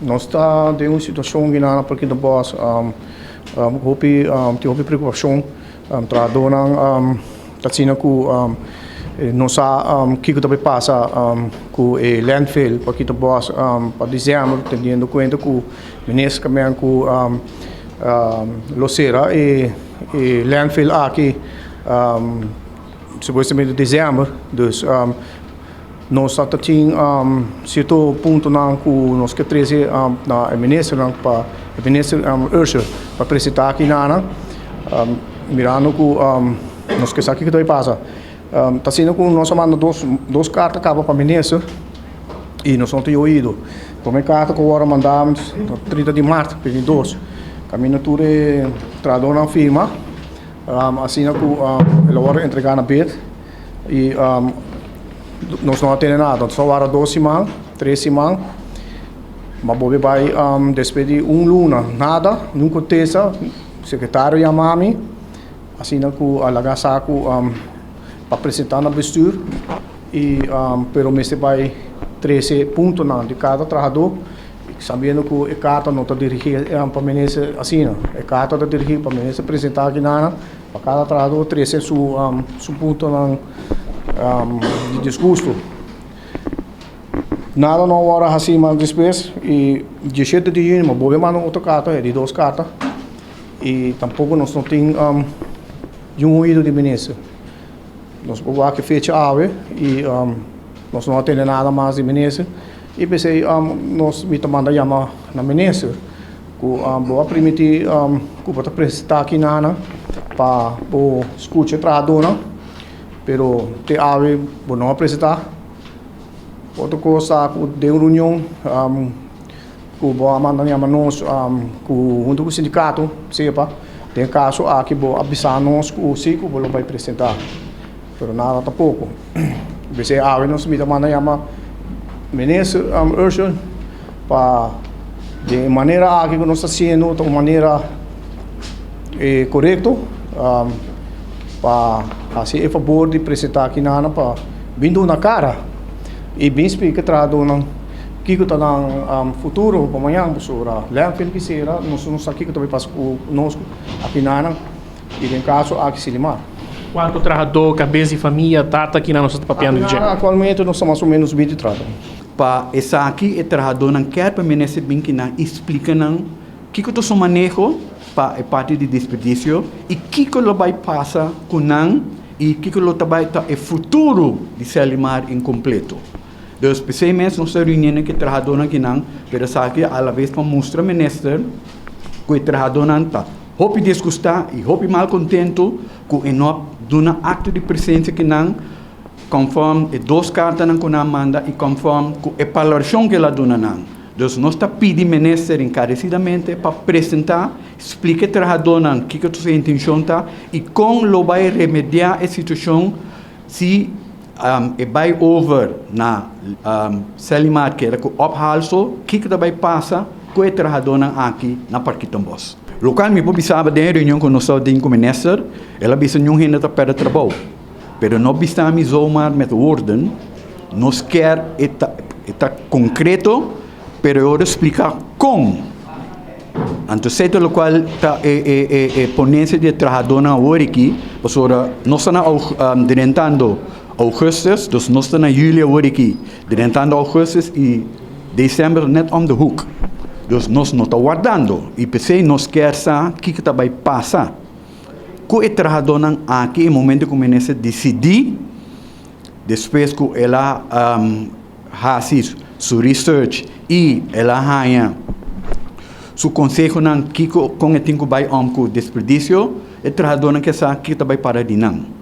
Nós está em uma situação que não porque do boss houve preocupação tradona tá sendo que não sabe que também passa com o landfill porque do boss para dezembro tendo conta que o ministro também com Locera e landfill aqui supostamente dezembro dus nós está tendo certo ponto na que nós que trazer na ministro para ministro Ursula para apresentar aqui na mirando que nós que sabe que vai passar está sendo que nós manda dois cartas para ministro e nós não temos ido como carta que agora mandamos 30 de março pedi dois caminho tudo tradou na firma assim que ele agora entregar na bid e nós não temos nada, só era 2 semanas, 3 semanas, mas vou vai despedir luna, nada, nunca tesa, secretário chamar-me, assim que alagar saco para apresentar na bestura e pelo mês vai 13 pontos de cada trabalhador, sabendo que a carta não está dirigida para o ministro assim, a carta está dirigida para o ministro apresentar aqui para cada trabalhador 13 su ponto de disgusto. Nada não hora assim mais depois e 17 de junho, mas vou mandar outra carta, de 2 cartas e tampouco nós não tem um ido de ministro. Nós vamos aqui fecha ave e nós não temos nada mais de ministro e pensei nós me manda chamar na ministro que vou permitir que vou apresentar aqui na para escutar trabalhador pero te ave não apresentar outra coisa que deu reunião que vou mandar nós junto com o sindicato sepa tem caso aqui vou avisar nós que o ciclo vai apresentar pero nada tampouco você ave nós me manda chamar ministro Ursula para de maneira que nós está sendo de maneira correta para assim a favor de apresentar aqui na para vindo na cara e bem explicado não que está no futuro para amanhã sobre landfill que será nós aqui que também passa conosco aqui na e em caso aqui se limar quanto trabalhador cabeça de família tata aqui na nossa papiando de atualmente nós somos mais ou menos 20 trabalhadores para essa aqui é trabalhador não quer para ministro bem que não explica não que eu estou manejo para a parte de desperdício e que eu vai passar com não e que eu vai estar o futuro de Selimar incompleto. Então, especialmente nós reunimos que trabalhador aqui não, pero aqui a la vez para mostrar ministro que o trabalhador não está. Hope desgostar e hope mal contento com o ato de presença que não conforme 2 cartas que não manda e conforme com a valoração que ela dona não. Então, nós está pedindo ministro encarecidamente para apresentar, explicar ao trabalhador o que a sua intenção está e como vai remediar a situação se vai over na Selimar que era com o ophalso, o que vai passar com o trabalhador aqui na Parque Tambos. Local me pode saber de reunião que nós temos com o ministro, ela bisa não ainda está para trabalho, pero não bisa me zoomar met woorden, nós quer eta concreto pero eu explicar como. Então, certo o qual está a ponência de trabalhador na hora aqui, porque nós estamos direntando augustus, então nós estamos na julho hora aqui, direntando augustus e dezembro net on the hook. Então, nós não estamos guardando e pensei nós quer saber o que vai passar. Com o trabalhador aqui, no momento que o ministro decidir, depois que ela faz sua research e ela ganha seu conselho que com o tempo vai com desperdício, o trabalhador que sabe que vai parar de não.